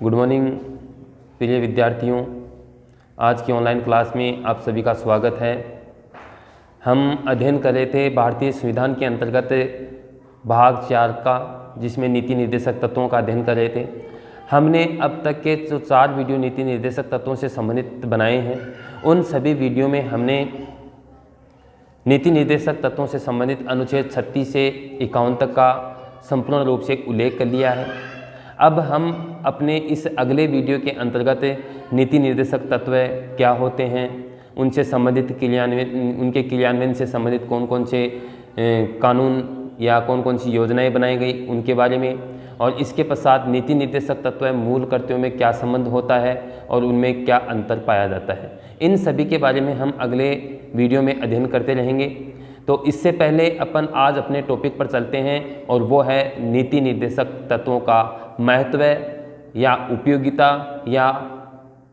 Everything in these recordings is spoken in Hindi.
गुड मॉर्निंग प्रिय विद्यार्थियों, आज की ऑनलाइन क्लास में आप सभी का स्वागत है। हम अध्ययन कर रहे थे भारतीय संविधान के अंतर्गत भाग 4 का, जिसमें नीति निर्देशक तत्वों का अध्ययन कर रहे थे। हमने अब तक के जो 4 वीडियो नीति निर्देशक तत्वों से संबंधित बनाए हैं, उन सभी वीडियो में हमने नीति निर्देशक तत्वों से संबंधित अनुच्छेद 36 से 51 तक का संपूर्ण रूप से उल्लेख कर लिया है। अब हम अपने इस अगले वीडियो के अंतर्गत नीति निर्देशक तत्व क्या होते हैं, उनसे संबंधित उनके क्रियान्वयन से संबंधित कौन कौन से कानून या कौन कौन सी योजनाएं बनाई गई उनके बारे में, और इसके पश्चात नीति निर्देशक तत्व मूल कर्तव्यों में क्या संबंध होता है और उनमें क्या अंतर पाया जाता है, इन सभी के बारे में हम अगले वीडियो में अध्ययन करते रहेंगे। तो इससे पहले अपन आज अपने टॉपिक पर चलते हैं, और वो है नीति निर्देशक तत्वों का महत्व या उपयोगिता या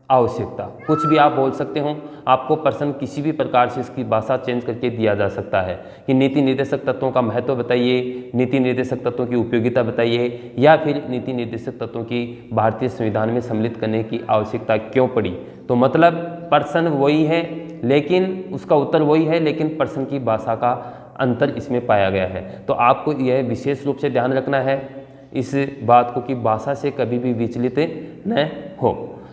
आवश्यकता। कुछ भी आप बोल सकते हो, आपको प्रश्न किसी भी प्रकार से इसकी भाषा चेंज करके दिया जा सकता है कि नीति निर्देशक तत्वों का महत्व बताइए, नीति निर्देशक तत्वों की उपयोगिता बताइए, या फिर नीति निर्देशक तत्वों की भारतीय संविधान में सम्मिलित करने की आवश्यकता क्यों पड़ी। तो मतलब प्रश्न वही है, लेकिन उसका उत्तर वही है, लेकिन प्रश्न की भाषा का अंतर इसमें पाया गया है। तो आपको यह विशेष रूप से ध्यान रखना है इस बात को कि भाषा से कभी भी विचलित न हो।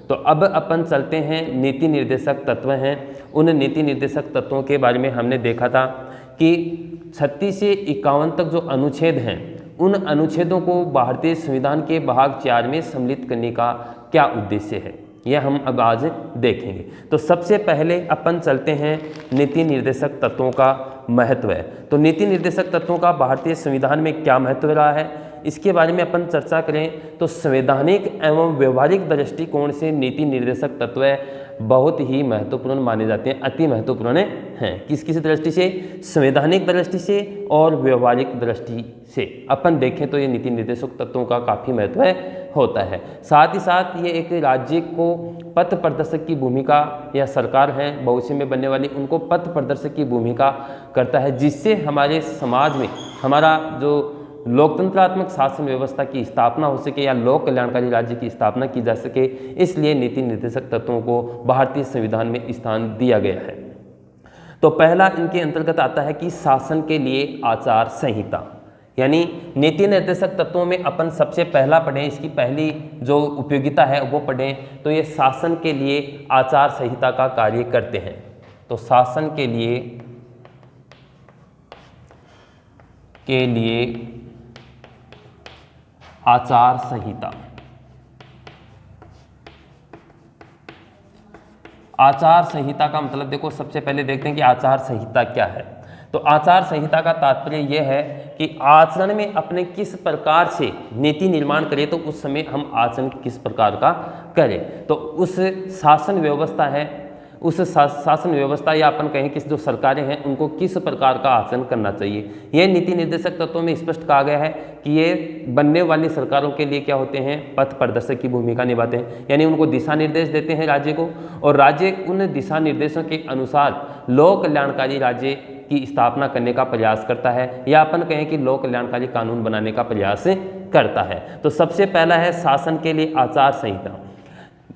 तो अब अपन चलते हैं नीति निर्देशक तत्व हैं। उन नीति निर्देशक तत्वों के बारे में हमने देखा था कि 36 से 51 तक जो अनुच्छेद हैं, उन अनुच्छेदों को भारतीय संविधान के भाग 4 में सम्मिलित करने का क्या उद्देश्य है, यह हम अब आज देखेंगे। तो सबसे पहले अपन चलते हैं नीति निर्देशक तत्वों का महत्व है। तो नीति निर्देशक तत्वों का भारतीय संविधान में क्या महत्व रहा है, इसके बारे में अपन चर्चा करें तो संवैधानिक एवं व्यवहारिक दृष्टिकोण से नीति निर्देशक तत्व बहुत ही महत्वपूर्ण माने जाते हैं, अति महत्वपूर्ण हैं। किस किस दृष्टि से? संवैधानिक दृष्टि से और व्यवहारिक दृष्टि से अपन देखें तो ये नीति निर्देशक तत्वों का काफ़ी महत्व होता है। साथ ही साथ ये एक राज्य को पथ प्रदर्शक की भूमिका, या सरकार है भविष्य में बनने वाली, उनको पथ प्रदर्शक की भूमिका करता है, जिससे हमारे समाज में हमारा जो लोकतंत्रात्मक शासन व्यवस्था की स्थापना हो सके या लोक कल्याणकारी राज्य की स्थापना की जा सके। इसलिए नीति निर्देशक तत्वों को भारतीय संविधान में स्थान दिया गया है। तो पहला इनके अंतर्गत आता है कि शासन के लिए आचार संहिता, यानी नीति निर्देशक तत्वों में अपन सबसे पहला पढ़ें, इसकी पहली जो उपयोगिता है वो पढ़ें तो ये शासन के लिए आचार संहिता का कार्य करते हैं। तो शासन के लिए आचार संहिता। आचार संहिता का मतलब देखो, सबसे पहले देखते हैं कि आचार संहिता क्या है। तो आचार संहिता का तात्पर्य यह है कि आचरण में अपने किस प्रकार से नीति निर्माण करें, तो उस समय हम आचरण किस प्रकार का करें। तो उस शासन व्यवस्था है, उस शासन व्यवस्था या अपन कहें कि जो सरकारें हैं उनको किस प्रकार का आचरण करना चाहिए, यह नीति निर्देशक तत्वों में स्पष्ट कहा गया है कि ये बनने वाली सरकारों के लिए क्या होते हैं, पथ प्रदर्शक की भूमिका निभाते हैं। यानी उनको दिशा निर्देश देते हैं राज्य को, और राज्य उन दिशा निर्देशों के अनुसार लोक कल्याणकारी राज्य की स्थापना करने का प्रयास करता है, या अपन कहें कि लोक कल्याणकारी कानून बनाने का प्रयास करता है। तो सबसे पहला है शासन के लिए आचार संहिता।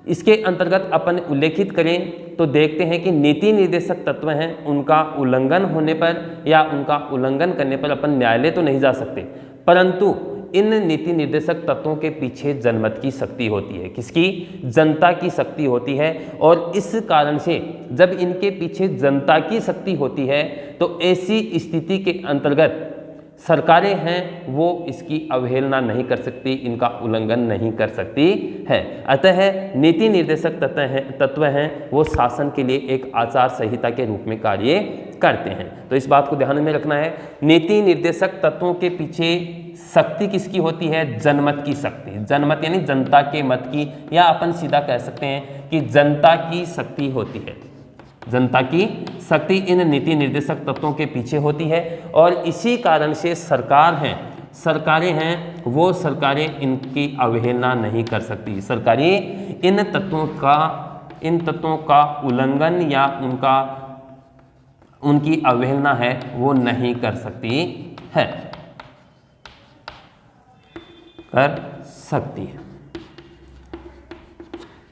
इसके अंतर्गत अपन उल्लेखित करें तो देखते हैं कि नीति निर्देशक तत्व हैं, उनका उल्लंघन होने पर या उनका उल्लंघन करने पर अपन न्यायालय तो नहीं जा सकते, परंतु इन नीति निर्देशक तत्वों के पीछे जनमत की शक्ति होती है। किसकी? जनता की शक्ति होती है। और इस कारण से जब इनके पीछे जनता की शक्ति होती है तो ऐसी स्थिति के अंतर्गत सरकारें हैं वो इसकी अवहेलना नहीं कर सकती, इनका उल्लंघन नहीं कर सकती है। अतः नीति निर्देशक तत्व हैं वो शासन के लिए एक आचार संहिता के रूप में कार्य करते हैं। तो इस बात को ध्यान में रखना है। नीति निर्देशक तत्वों के पीछे शक्ति किसकी होती है? जनमत की शक्ति। जनमत यानी जनता के मत की, या अपन सीधा कह सकते हैं कि जनता की शक्ति होती है। जनता की शक्ति इन नीति निर्देशक तत्वों के पीछे होती है, और इसी कारण से सरकारें हैं वो सरकारें इनकी अवहेलना नहीं कर सकती। सरकारें इन तत्वों का उल्लंघन या उनकी अवहेलना है वो नहीं कर सकती है।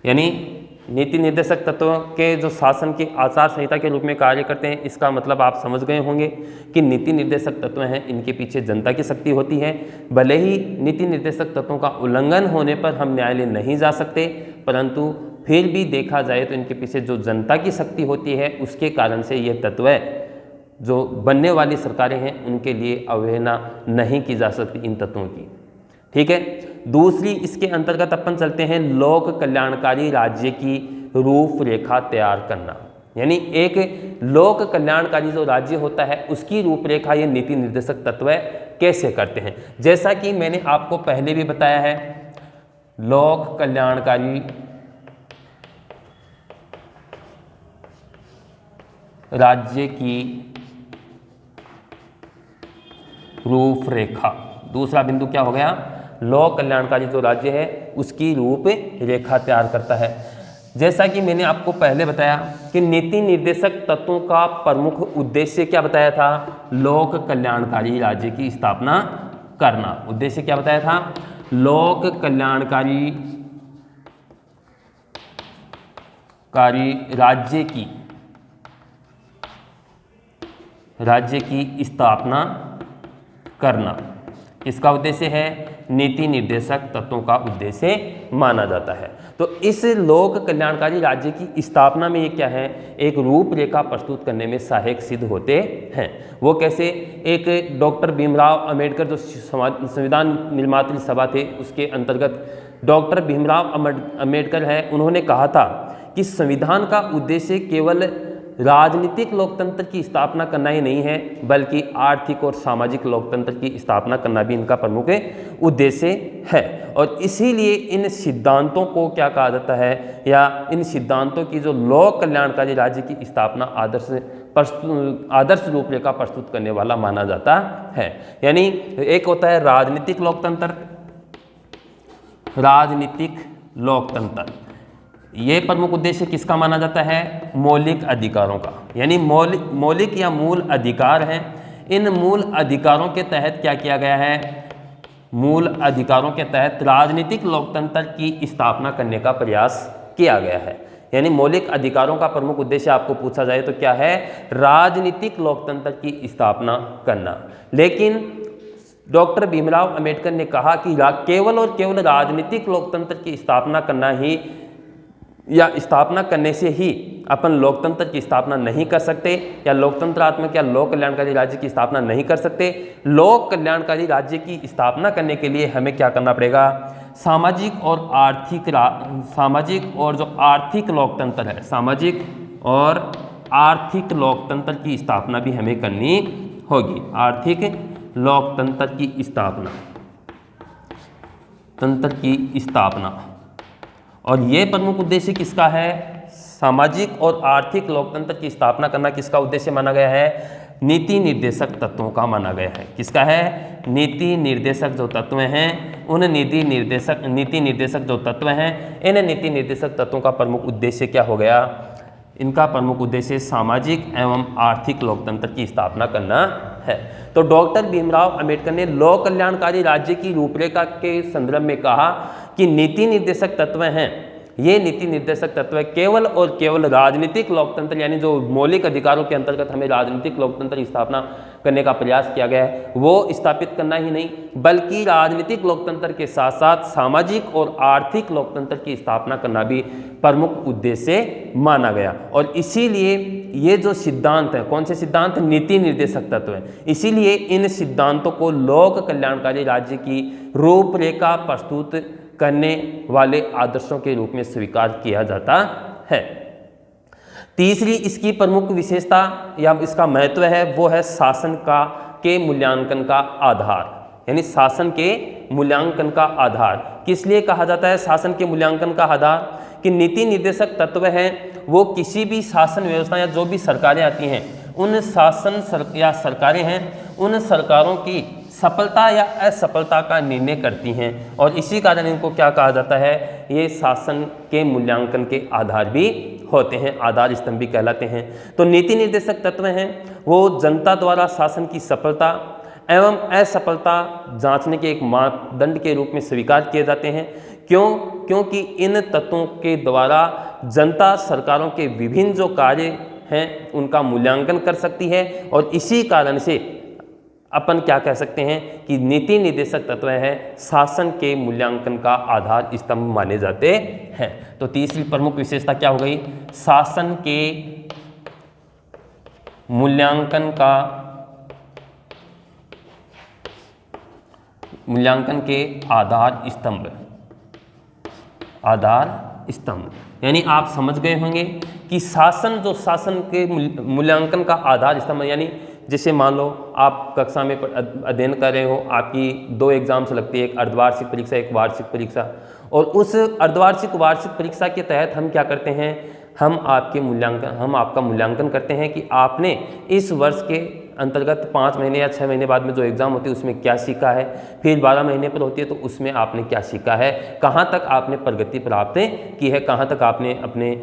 यानी नीति निर्देशक तत्वों के जो शासन की आचार संहिता के रूप में कार्य करते हैं, इसका मतलब आप समझ गए होंगे कि नीति निर्देशक तत्व हैं, इनके पीछे जनता की शक्ति होती है। भले ही नीति निर्देशक तत्वों का उल्लंघन होने पर हम न्यायालय नहीं जा सकते, परंतु फिर भी देखा जाए तो इनके पीछे जो जनता की शक्ति होती है, उसके कारण से ये तत्व जो बनने वाली सरकारें हैं उनके लिए अवहेलना नहीं की जा सकती इन तत्वों की। ठीक है। दूसरी इसके अंतर्गत अपन चलते हैं लोक कल्याणकारी राज्य की रूपरेखा तैयार करना। यानी एक लोक कल्याणकारी जो राज्य होता है उसकी रूपरेखा ये नीति निर्देशक तत्व कैसे करते हैं। जैसा कि मैंने आपको पहले भी बताया है, लोक कल्याणकारी राज्य की रूपरेखा, दूसरा बिंदु क्या हो गया, लोक कल्याणकारी जो राज्य है उसकी रूपरेखा तैयार करता है। जैसा कि मैंने आपको पहले बताया कि नीति निर्देशक तत्वों का प्रमुख उद्देश्य क्या बताया था, लोक कल्याणकारी राज्य की स्थापना करना। उद्देश्य क्या बताया था, लोक कल्याणकारी राज्य की स्थापना करना। इसका उद्देश्य है, नीति निर्देशक तत्वों का उद्देश्य माना जाता है। तो इस लोक कल्याणकारी राज्य की स्थापना में ये क्या है, एक रूपरेखा प्रस्तुत करने में सहायक सिद्ध होते हैं। वो कैसे, एक डॉक्टर भीमराव अंबेडकर जो संविधान निर्मात्री सभा थे उसके अंतर्गत डॉक्टर भीमराव अंबेडकर है, उन्होंने कहा था कि संविधान का उद्देश्य केवल राजनीतिक लोकतंत्र की स्थापना करना ही नहीं है, बल्कि आर्थिक और सामाजिक लोकतंत्र की स्थापना करना भी इनका प्रमुख उद्देश्य है। और इसीलिए इन सिद्धांतों को क्या कहा जाता है, या इन सिद्धांतों की जो लोक कल्याणकारी राज्य की स्थापना आदर्श रूपरेखा प्रस्तुत करने वाला माना जाता है। यानी एक होता है राजनीतिक लोकतंत्र, ये प्रमुख उद्देश्य किसका माना जाता है, मौलिक अधिकारों का। यानी मौलिक या मूल अधिकार हैं, इन मूल अधिकारों के तहत क्या किया गया है, मूल अधिकारों के तहत राजनीतिक लोकतंत्र की स्थापना करने का प्रयास किया गया है। यानी मौलिक अधिकारों का प्रमुख उद्देश्य आपको पूछा जाए तो क्या है, राजनीतिक लोकतंत्र की स्थापना करना। लेकिन डॉक्टर भीमराव अंबेडकर ने कहा कि केवल और केवल राजनीतिक लोकतंत्र की स्थापना करना ही या स्थापना करने से ही अपन लोकतंत्र की स्थापना नहीं कर सकते, या लोकतंत्रात्मक या लोक कल्याणकारी राज्य की स्थापना नहीं कर सकते। लोक कल्याणकारी राज्य की स्थापना करने के लिए हमें क्या करना पड़ेगा, सामाजिक और जो आर्थिक लोकतंत्र है, सामाजिक और आर्थिक लोकतंत्र की स्थापना भी हमें करनी होगी। आर्थिक लोकतंत्र की स्थापना और ये प्रमुख उद्देश्य किसका है, सामाजिक और आर्थिक लोकतंत्र की स्थापना करना किसका उद्देश्य माना गया है, नीति निर्देशक तत्वों का माना गया है। किसका है, नीति निर्देशक जो तत्व हैं, उन नीति निर्देशक जो तत्व हैं, इन नीति निर्देशक तत्वों का प्रमुख उद्देश्य क्या हो गया, इनका प्रमुख उद्देश्य सामाजिक एवं आर्थिक लोकतंत्र की स्थापना करना है। तो डॉक्टर भीमराव अंबेडकर ने लोक कल्याणकारी राज्य की रूपरेखा के संदर्भ में कहा कि नीति निर्देशक तत्व हैं, ये नीति निर्देशक तत्व केवल और केवल राजनीतिक लोकतंत्र, यानी जो मौलिक अधिकारों के अंतर्गत हमें राजनीतिक लोकतंत्र की स्थापना करने का प्रयास किया गया है, वो स्थापित करना ही नहीं, बल्कि राजनीतिक लोकतंत्र के साथ साथ सामाजिक और आर्थिक लोकतंत्र की स्थापना करना भी प्रमुख उद्देश्य माना गया। और इसीलिए ये जो सिद्धांत है, कौन से सिद्धांत, नीति निर्देशक तत्व है, इसीलिए इन सिद्धांतों को लोक कल्याणकारी राज्य की रूपरेखा प्रस्तुत करने वाले आदर्शों के रूप में स्वीकार किया जाता है। तीसरी इसकी प्रमुख विशेषता या इसका महत्व है, वो है शासन के मूल्यांकन का आधार। यानी शासन के मूल्यांकन का आधार किस लिए कहा जाता है, शासन के मूल्यांकन का आधार, कि नीति निर्देशक तत्व हैं वो किसी भी शासन व्यवस्था या जो भी सरकारें आती हैं, उन सरकारें हैं, उन सरकारों की सफलता या असफलता का निर्णय करती हैं। और इसी कारण इनको क्या कहा जाता है, ये शासन के मूल्यांकन के आधार भी होते हैं, आधार स्तंभ भी कहलाते हैं। तो नीति निर्देशक तत्व हैं वो जनता द्वारा शासन की सफलता एवं असफलता जांचने के एक मापदंड के रूप में स्वीकार किए जाते हैं, क्योंकि इन तत्वों के द्वारा जनता सरकारों के विभिन्न जो कार्य हैं उनका मूल्यांकन कर सकती है, और इसी कारण से अपन क्या कह सकते हैं कि नीति निर्देशक तत्व हैं शासन के मूल्यांकन का आधार स्तंभ माने जाते हैं। तो तीसरी प्रमुख विशेषता क्या हो गई? शासन के मूल्यांकन के आधार स्तंभ, यानी आप समझ गए होंगे कि शासन के मूल्यांकन का आधार स्तंभ, यानी जैसे मान लो आप कक्षा में अध्ययन कर रहे हो, आपकी 2 एग्जाम्स लगती है, एक अर्धवार्षिक परीक्षा, एक वार्षिक परीक्षा, और उस अर्धवार्षिक वार्षिक परीक्षा के तहत हम क्या करते हैं, हम आपका मूल्यांकन करते हैं कि आपने इस वर्ष के अंतर्गत 5 महीने या 6 महीने बाद में जो एग्ज़ाम होती है उसमें क्या सीखा है, फिर 12 महीने पर होती है तो उसमें आपने क्या सीखा है, कहाँ तक आपने प्रगति प्राप्त की है, कहाँ तक आपने अपने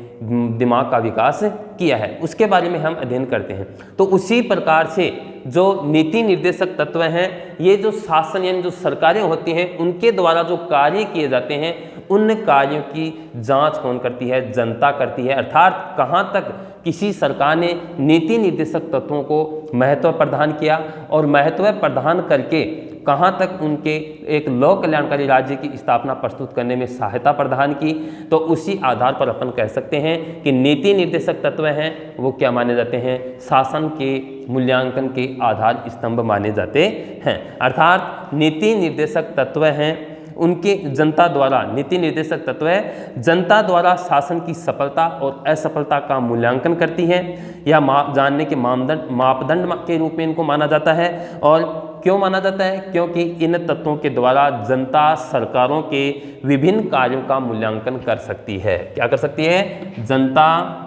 दिमाग का विकास किया है, उसके बारे में हम अध्ययन करते हैं। तो उसी प्रकार से जो नीति निर्देशक तत्व हैं, ये जो शासन यानी जो सरकारें होती हैं उनके द्वारा जो कार्य किए जाते हैं उन कार्यों की जांच कौन करती है? जनता करती है। अर्थात कहाँ तक किसी सरकार ने नीति निर्देशक तत्वों को महत्व प्रदान किया और महत्व प्रदान करके कहाँ तक उनके एक लोक कल्याणकारी राज्य की स्थापना प्रस्तुत करने में सहायता प्रदान की, तो उसी आधार पर अपन कह सकते हैं कि नीति निर्देशक तत्व हैं वो क्या माने जाते हैं? शासन के मूल्यांकन के आधार स्तंभ माने जाते हैं। अर्थात नीति निर्देशक तत्व हैं उनके जनता द्वारा, नीति निर्देशक तत्व है जनता द्वारा शासन की सफलता और असफलता का मूल्यांकन करती है या जानने के मापदंड के रूप में इनको माना जाता है। और क्यों माना जाता है? क्योंकि इन तत्वों के द्वारा जनता सरकारों के विभिन्न कार्यों का मूल्यांकन कर सकती है। क्या कर सकती है? जनता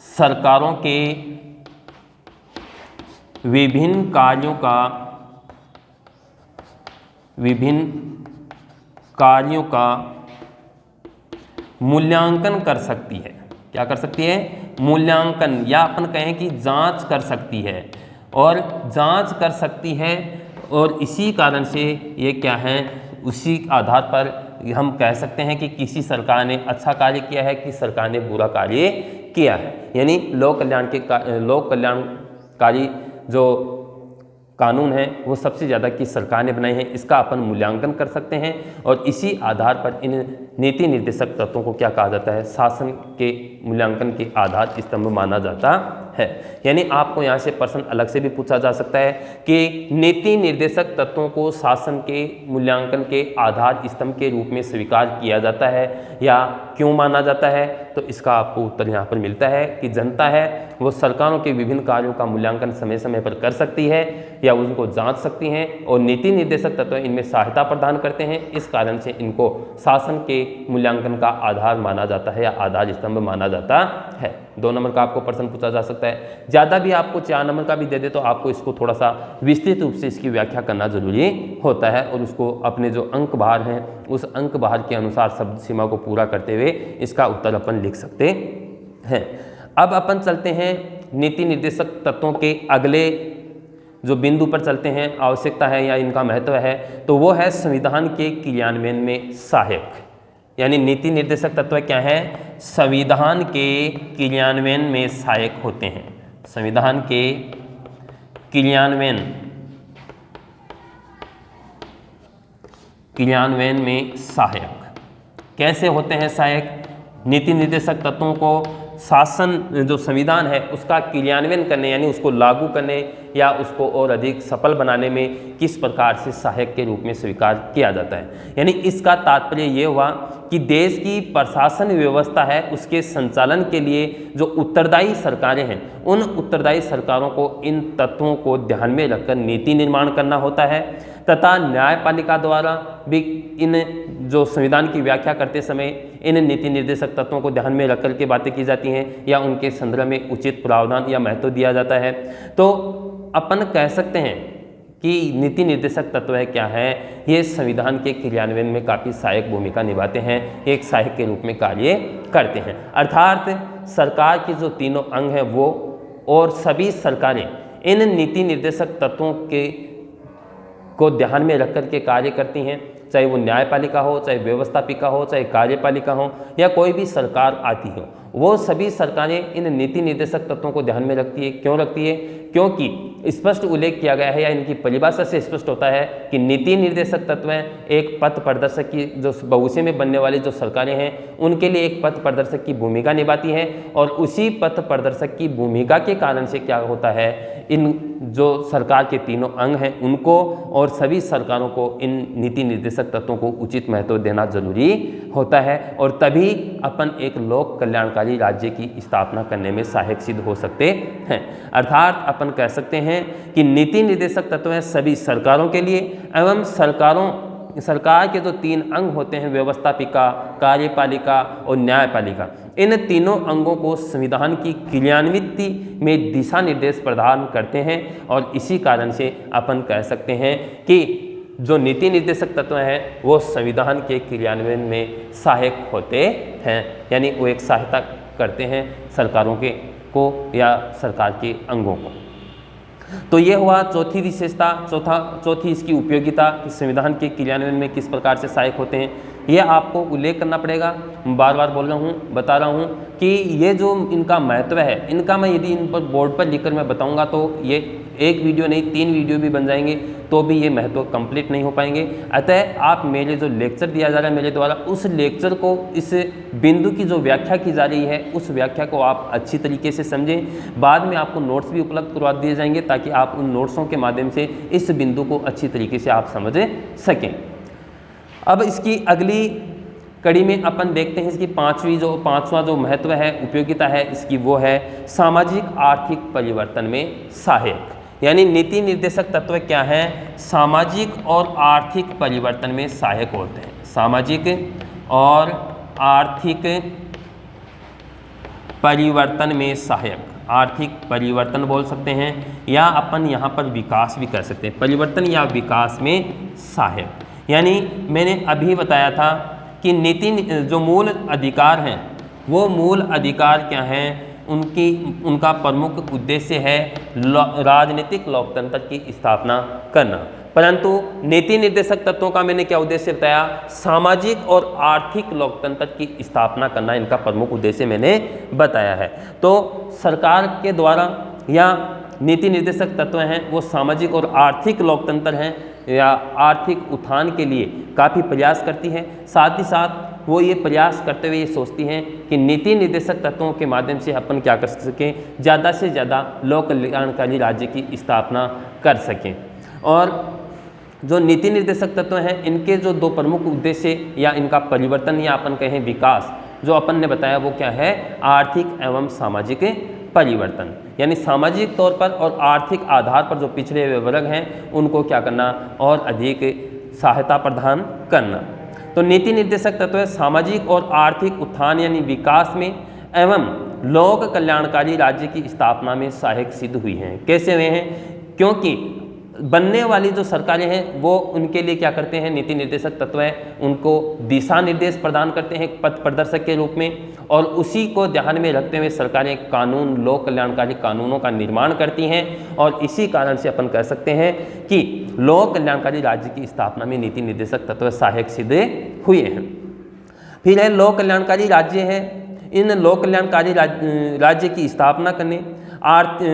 सरकारों के विभिन्न कार्यों का मूल्यांकन कर सकती है। क्या कर सकती है? मूल्यांकन, या अपन कहें कि जांच कर सकती है, और जांच कर सकती है, और इसी कारण से ये क्या है, उसी आधार पर हम कह सकते हैं कि किसी सरकार ने अच्छा कार्य किया है, किसी सरकार ने बुरा कार्य किया है। यानी लोक कल्याणकारी जो कानून है वो सबसे ज़्यादा किस सरकार ने बनाए हैं, इसका अपन मूल्यांकन कर सकते हैं, और इसी आधार पर इन नीति निर्देशक तत्वों को क्या कहा जाता है? शासन के मूल्यांकन के आधार स्तंभ माना जाता है। यानी आपको यहाँ से प्रश्न अलग से भी पूछा जा सकता है कि नीति निर्देशक तत्वों को शासन के मूल्यांकन के आधार स्तंभ के रूप में स्वीकार किया जाता है या क्यों माना जाता है? तो इसका आपको उत्तर यहाँ पर मिलता है कि जनता है वो सरकारों के विभिन्न कार्यों का मूल्यांकन समय समय पर कर सकती है या उनको जांच सकती हैं, और नीति निर्देशक तत्व इनमें सहायता प्रदान करते हैं। इस कारण से इनको शासन के मूल्यांकन का आधार माना जाता है या आधार स्तंभ माना जाता है। 2 नंबर का आपको प्रश्न पूछा जा सकता है। ज़्यादा भी आपको 4 नंबर का भी दे दे तो आपको इसको थोड़ा सा विस्तृत रूप से इसकी व्याख्या करना जरूरी होता है, और उसको अपने जो अंक भार हैं उस अंक भार के अनुसार शब्द सीमा को पूरा करते हुए इसका उत्तर अपन लिख सकते हैं। अब अपन चलते हैं नीति निर्देशक तत्वों के अगले जो बिंदु पर चलते हैं, आवश्यकता है या इनका महत्व है, तो वो है संविधान के क्रियान्वयन में सहायक। यानी नीति निर्देशक तत्व क्या है? संविधान के क्रियान्वयन में सहायक होते हैं। संविधान के क्रियान्वयन में सहायक कैसे होते हैं? सहायक नीति निर्देशक तत्वों को शासन जो संविधान है उसका क्रियान्वयन करने यानी उसको लागू करने या उसको और अधिक सफल बनाने में किस प्रकार से सहायक के रूप में स्वीकार किया जाता है। यानी इसका तात्पर्य ये हुआ कि देश की प्रशासन व्यवस्था है उसके संचालन के लिए जो उत्तरदायी सरकारें हैं उन उत्तरदायी सरकारों को इन तत्वों को ध्यान में रखकर नीति निर्माण करना होता है, तथा न्यायपालिका द्वारा भी इन जो संविधान की व्याख्या करते समय इन नीति निर्देशक तत्वों को ध्यान में रखकर के बातें की जाती हैं या उनके संदर्भ में उचित प्रावधान या महत्व दिया जाता है। तो अपन कह सकते हैं कि नीति निर्देशक तत्व है क्या है, ये संविधान के क्रियान्वयन में काफ़ी सहायक भूमिका निभाते हैं, एक सहायक के रूप में कार्य करते हैं। अर्थात सरकार के जो तीनों अंग हैं वो और सभी सरकारें इन नीति निर्देशक तत्वों को ध्यान में रख कर के कार्य करती हैं, चाहे वो न्यायपालिका हो, चाहे व्यवस्थापिका हो, चाहे कार्यपालिका हो या कोई भी सरकार आती हो, वो सभी सरकारें इन नीति निर्देशक तत्वों को ध्यान में रखती है। क्यों रखती है? क्योंकि स्पष्ट उल्लेख किया गया है या इनकी परिभाषा से स्पष्ट होता है कि नीति निर्देशक तत्व एक पथ प्रदर्शक की, जो भविष्य में बनने वाली जो सरकारें हैं उनके लिए एक पथ प्रदर्शक की भूमिका निभाती है। और उसी पथ प्रदर्शक की भूमिका के कारण से क्या होता है, इन जो सरकार के तीनों अंग हैं उनको और सभी सरकारों को इन नीति निर्देशक तत्वों को उचित महत्व देना जरूरी होता है, और तभी अपन एक लोक कल्याणकारी राज्य की स्थापना करने में सहायक सिद्ध हो सकते हैं। अर्थात अपन कह सकते हैं कि नीति निर्देशक तत्व हैं सभी सरकारों के लिए एवं सरकार के जो तीन अंग होते हैं, व्यवस्थापिका, कार्यपालिका और न्यायपालिका, इन तीनों अंगों को संविधान की क्रियान्विति में दिशा निर्देश प्रदान करते हैं। और इसी कारण से अपन कह सकते हैं कि जो नीति निर्देशक तत्व हैं वो संविधान के क्रियान्वयन में सहायक होते हैं, यानी वो एक सहायता करते हैं सरकारों को या सरकार के अंगों को। तो ये हुआ चौथी विशेषता, चौथी इसकी उपयोगिता कि संविधान के क्रियान्वयन में किस प्रकार से सहायक होते हैं। ये आपको उल्लेख करना पड़ेगा, बार बार बोल रहा हूँ, बता रहा हूँ कि ये जो इनका महत्व है, इनका मैं यदि इन पर बोर्ड पर लिखकर मैं बताऊँगा तो ये एक वीडियो नहीं 3 वीडियो भी बन जाएंगे तो भी ये महत्व कंप्लीट नहीं हो पाएंगे। अतः आप मेरे जो लेक्चर दिया जा रहा है मेरे द्वारा, उस लेक्चर को, इस बिंदु की जो व्याख्या की जा रही है उस व्याख्या को आप अच्छी तरीके से समझें। बाद में आपको नोट्स भी उपलब्ध करवा दिए जाएंगे ताकि आप उन नोट्सों के माध्यम से इस बिंदु को अच्छी तरीके से आप समझ सकें। अब इसकी अगली कड़ी में अपन देखते हैं इसकी पांचवा जो महत्व है, उपयोगिता है इसकी, वो है सामाजिक आर्थिक परिवर्तन में सहायक। यानी नीति निर्देशक तत्व क्या है, सामाजिक और आर्थिक परिवर्तन में सहायक होते हैं। सामाजिक और आर्थिक परिवर्तन में सहायक, आर्थिक परिवर्तन बोल सकते हैं या अपन यहाँ पर विकास भी कर सकते हैं, परिवर्तन या विकास में सहायक। यानी मैंने अभी बताया था कि नीति जो मूल अधिकार हैं वो मूल अधिकार क्या हैं, उनका प्रमुख उद्देश्य है राजनीतिक लोकतंत्र की स्थापना करना। परंतु नीति निर्देशक तत्वों का मैंने क्या उद्देश्य बताया, सामाजिक और आर्थिक लोकतंत्र की स्थापना करना इनका प्रमुख उद्देश्य मैंने बताया है। तो सरकार के द्वारा या नीति निर्देशक तत्व हैं वो सामाजिक और आर्थिक लोकतंत्र हैं या आर्थिक उत्थान के लिए काफ़ी प्रयास करती है। साथ ही साथ वो ये प्रयास करते हुए ये सोचती हैं कि नीति निर्देशक तत्वों के माध्यम से अपन क्या कर सकें, ज़्यादा से ज़्यादा लोक कल्याणकारी राज्य की स्थापना कर सकें। और जो नीति निर्देशक तत्व हैं इनके जो 2 प्रमुख उद्देश्य या इनका परिवर्तन या अपन कहें विकास, जो अपन ने बताया वो क्या है, आर्थिक एवं सामाजिक परिवर्तन। यानी सामाजिक तौर पर और आर्थिक आधार पर जो पिछड़े हुए वर्ग हैं उनको क्या करना, और अधिक सहायता प्रदान करना। तो नीति निर्देशक तत्व सामाजिक और आर्थिक उत्थान यानी विकास में एवं लोक कल्याणकारी राज्य की स्थापना में सहायक सिद्ध हुई हैं। कैसे हुए हैं, क्योंकि बनने वाली जो सरकारें हैं वो उनके लिए क्या करते हैं, नीति निर्देशक तत्व हैं उनको दिशा निर्देश प्रदान करते हैं पथ प्रदर्शक के रूप में, और उसी को ध्यान में रखते हुए सरकारें कानून, लोक कल्याणकारी कानूनों का निर्माण करती हैं। और इसी कारण से अपन कह सकते हैं कि लोक कल्याणकारी राज्य की स्थापना में नीति निर्देशक तत्व सहायक सिद्ध हुए हैं। फिर है लोक कल्याणकारी राज्य है, इन लोक कल्याणकारी राज्य की स्थापना करने,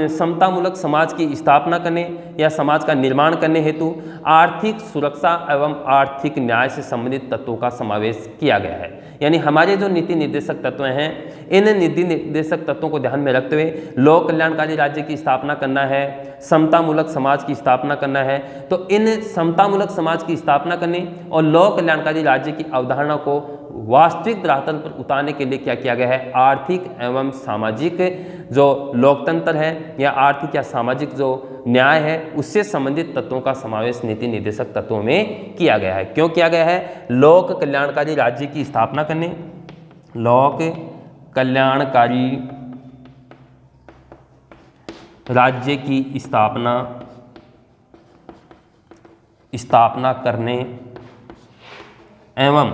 समतामूलक समाज की स्थापना करने या समाज का निर्माण करने हेतु आर्थिक सुरक्षा एवं आर्थिक न्याय से संबंधित तत्वों का समावेश किया गया है। यानी हमारे जो नीति निर्देशक तत्व हैं, इन नीति निर्देशक तत्वों को ध्यान में रखते हुए लोक कल्याणकारी राज्य की स्थापना करना है, समतामूलक समाज की स्थापना करना है। तो इन समतामूलक समाज की स्थापना करने और लोक कल्याणकारी राज्य की अवधारणा को वास्तविक धरातल पर उतारने के लिए क्या किया गया है, आर्थिक एवं सामाजिक जो लोकतंत्र है या आर्थिक या सामाजिक जो न्याय है उससे संबंधित तत्वों का समावेश नीति निर्देशक तत्वों में किया गया है। क्यों किया गया है, लोक कल्याणकारी राज्य की स्थापना करने, लोक कल्याणकारी राज्य की स्थापना करने एवं,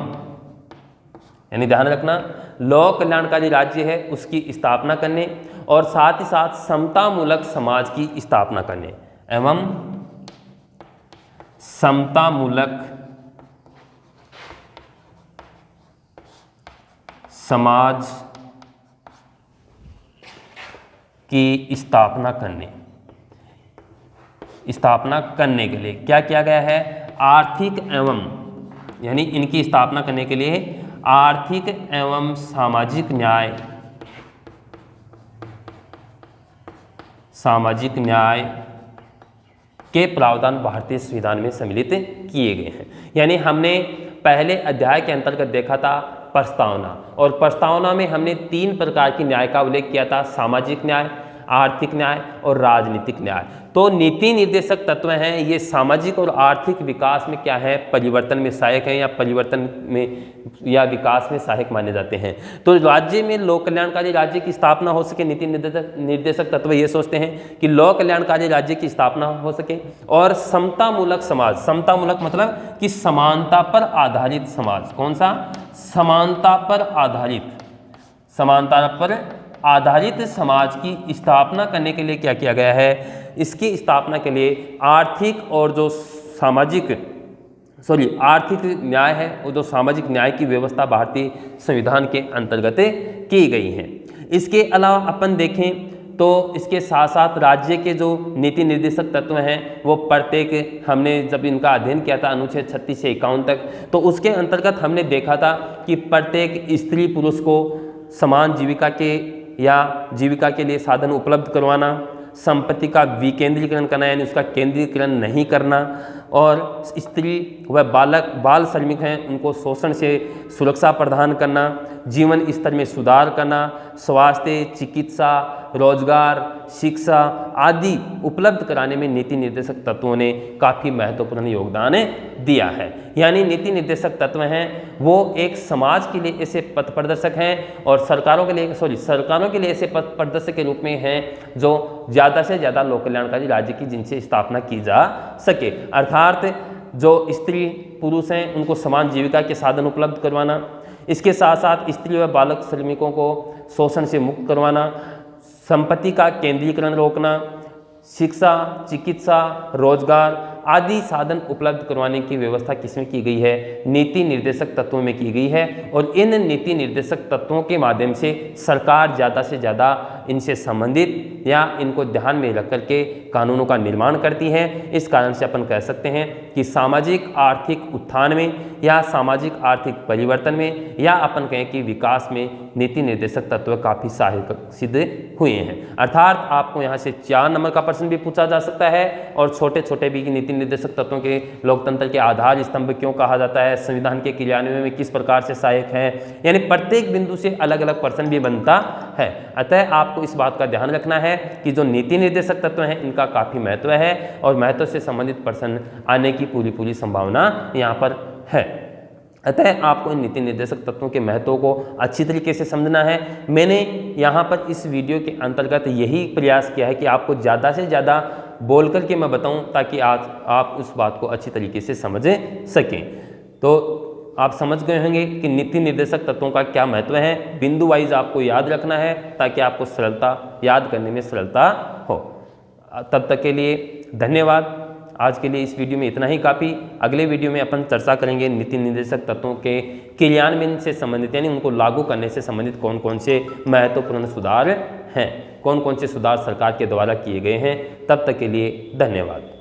यानी ध्यान रखना, लोक कल्याणकारी राज्य है उसकी स्थापना करने और साथ ही साथ समतामूलक समाज की स्थापना करने एवं समतामूलक समाज की स्थापना करने के लिए क्या किया गया है? आर्थिक एवं, यानी इनकी स्थापना करने के लिए आर्थिक एवं सामाजिक न्याय के प्रावधान भारतीय संविधान में सम्मिलित किए गए हैं। यानी हमने पहले अध्याय के अंतर्गत देखा था प्रस्तावना, और प्रस्तावना में हमने 3 प्रकार की न्याय का उल्लेख किया था, सामाजिक न्याय, आर्थिक न्याय और राजनीतिक न्याय। तो नीति निर्देशक तत्व हैं ये सामाजिक और आर्थिक विकास में क्या है? परिवर्तन में सहायक हैं, या परिवर्तन में या विकास में सहायक माने जाते हैं। तो राज्य में लोक कल्याणकारी राज्य की स्थापना हो सके, नीति निर्देशक तत्व ये सोचते हैं कि लोक कल्याणकारी राज्य की स्थापना हो सके, और समतामूलक समाज, समतामूलक मतलब कि समानता पर आधारित समाज। कौन सा? समानता पर आधारित समाज की स्थापना करने के लिए क्या किया गया है? इसकी स्थापना के लिए आर्थिक और जो आर्थिक न्याय है और जो सामाजिक न्याय की व्यवस्था भारतीय संविधान के अंतर्गत की गई है। इसके अलावा अपन देखें तो इसके साथ साथ राज्य के जो नीति निर्देशक तत्व हैं वो प्रत्येक, हमने जब इनका अध्ययन किया था अनुच्छेद 36 से 51 तक, तो उसके अंतर्गत हमने देखा था कि प्रत्येक स्त्री पुरुष को समान जीविका के लिए साधन उपलब्ध करवाना, संपत्ति का विकेंद्रीकरण करना यानी उसका केंद्रीकरण नहीं करना, और स्त्री व बाल श्रमिक हैं उनको शोषण से सुरक्षा प्रदान करना, जीवन स्तर में सुधार करना, स्वास्थ्य, चिकित्सा, रोजगार, शिक्षा आदि उपलब्ध कराने में नीति निर्देशक तत्वों ने काफ़ी महत्वपूर्ण योगदान दिया है। यानी नीति निर्देशक तत्व हैं वो एक समाज के लिए ऐसे पथ प्रदर्शक हैं, और सरकारों के लिए ऐसे पथ प्रदर्शक के रूप में हैं जो ज़्यादा से ज़्यादा लोक कल्याणकारी राज्य की जिनसे स्थापना की जा सके। अर्थात जो स्त्री पुरुष हैं उनको समान जीविका के साधन उपलब्ध करवाना, इसके साथ साथ स्त्री व बालक श्रमिकों को शोषण से मुक्त करवाना, संपत्ति का केंद्रीकरण रोकना, शिक्षा, चिकित्सा, रोजगार आदि साधन उपलब्ध करवाने की व्यवस्था किसमें की गई है? नीति निर्देशक तत्वों में की गई है। और इन नीति निर्देशक तत्वों के माध्यम से सरकार ज़्यादा से ज़्यादा इनसे संबंधित या इनको ध्यान में रख करके कानूनों का निर्माण करती है। इस कारण से अपन कह सकते हैं कि सामाजिक आर्थिक उत्थान में या सामाजिक आर्थिक परिवर्तन में या अपन कहें कि विकास में नीति निर्देशक तत्व काफ़ी सहायक सिद्ध हुए हैं। अर्थात आपको यहाँ से 4 नंबर का प्रश्न भी पूछा जा सकता है, और छोटे छोटे भी नीति निर्देशक तत्वों के लोकतंत्र के आधार स्तंभ क्यों कहा जाता है, संविधान के क्रियान्वयन में किस प्रकार से सहायक है, यानी प्रत्येक बिंदु से अलग अलग प्रश्न भी बनता है। अतः आपको इस बात का ध्यान रखना है कि जो नीति निर्देशक तत्व हैं इनका काफ़ी महत्व है, और महत्व से संबंधित प्रश्न आने की पूरी संभावना यहाँ पर है। अतः आपको इन नीति निर्देशक तत्वों के महत्व को अच्छी तरीके से समझना है। मैंने यहाँ पर इस वीडियो के अंतर्गत यही प्रयास किया है कि आपको ज़्यादा से ज़्यादा बोल करके मैं बताऊं, ताकि आज आप उस बात को अच्छी तरीके से समझ सकें। तो आप समझ गए होंगे कि नीति निर्देशक तत्वों का क्या महत्व है। बिंदु वाइज आपको याद रखना है ताकि आपको याद करने में सरलता हो। तब तक के लिए धन्यवाद। आज के लिए इस वीडियो में इतना ही काफ़ी। अगले वीडियो में अपन चर्चा करेंगे नीति निर्देशक तत्वों के क्रियान्वयन से संबंधित, यानी उनको लागू करने से संबंधित कौन कौन से महत्वपूर्ण सुधार हैं, कौन कौन से सुधार सरकार के द्वारा किए गए हैं। तब तक के लिए धन्यवाद।